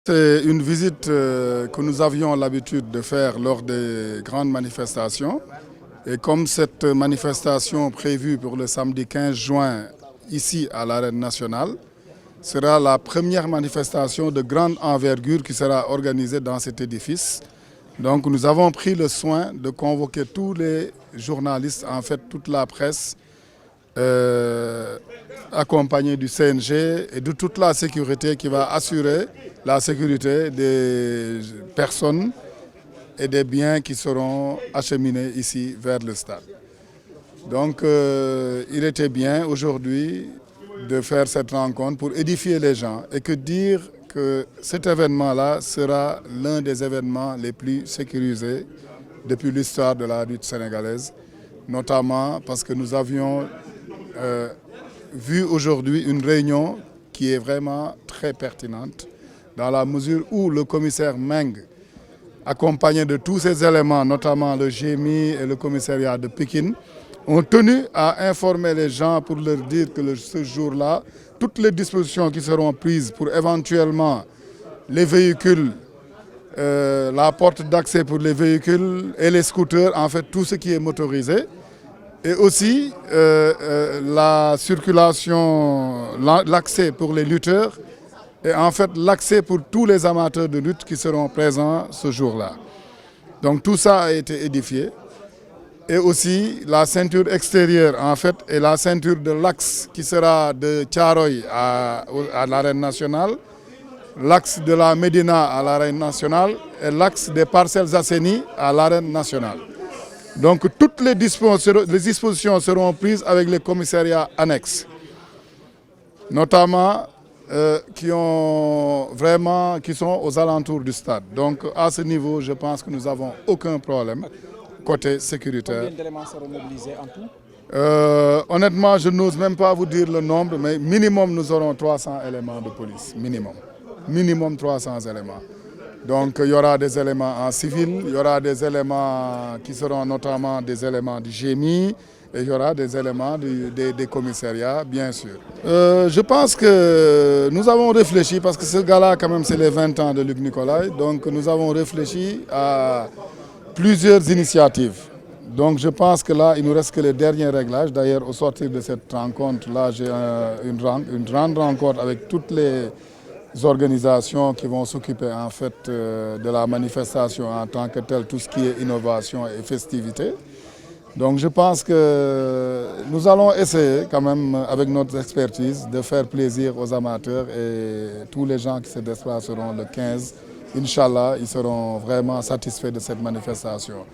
C'est une visite que nous avions l'habitude de faire lors des grandes manifestations. Et comme cette manifestation prévue pour le samedi 15 juin ici à l'Arène nationale sera la première manifestation de grande envergure qui sera organisée dans cet édifice. Donc nous avons pris le soin de convoquer tous les journalistes, en fait toute la presse, accompagné du CNG et de toute la sécurité qui va assurer la sécurité des personnes et des biens qui seront acheminés ici vers le stade. Donc il était bien aujourd'hui de faire cette rencontre pour édifier les gens et que dire que cet événement-là sera l'un des événements les plus sécurisés depuis l'histoire de la lutte sénégalaise, notamment parce que nous avions vu aujourd'hui une réunion qui est vraiment très pertinente dans la mesure où le commissaire Meng, accompagné de tous ces éléments, notamment le GMI et le commissariat de Pékin, ont tenu à informer les gens pour leur dire que ce jour-là, toutes les dispositions qui seront prises pour éventuellement les véhicules, la porte d'accès pour les véhicules et les scooters, en fait tout ce qui est motorisé, et aussi la circulation, l'accès pour les lutteurs et en fait l'accès pour tous les amateurs de lutte qui seront présents ce jour-là. Donc tout ça a été édifié. Et aussi la ceinture extérieure en fait et la ceinture de l'axe qui sera de Thiaroye à l'Arène nationale, l'axe de la Médina à l'Arène nationale et l'axe des Parcelles Assainies à l'Arène nationale. Donc toutes les dispositions seront prises avec les commissariats annexes, notamment qui sont aux alentours du stade. Donc à ce niveau, je pense que nous n'avons aucun problème côté sécuritaire. Combien d'éléments seront mobilisés en tout? Honnêtement, je n'ose même pas vous dire le nombre, mais minimum nous aurons 300 éléments de police, minimum 300 éléments. Donc il y aura des éléments en civil, il y aura des éléments qui seront notamment des éléments du GMI et il y aura des éléments des commissariats, bien sûr. Je pense que nous avons réfléchi, parce que ce gars-là, quand même, c'est les 20 ans de Luc Nicolaï, donc nous avons réfléchi à plusieurs initiatives. Donc je pense que là, il ne nous reste que les derniers réglages. D'ailleurs, au sortir de cette rencontre, là, j'ai une grande rencontre avec toutes les organisations qui vont s'occuper en fait de la manifestation en tant que telle, tout ce qui est innovation et festivité. Donc je pense que nous allons essayer quand même avec notre expertise de faire plaisir aux amateurs et tous les gens qui se déplaceront le 15. Inch'Allah, ils seront vraiment satisfaits de cette manifestation.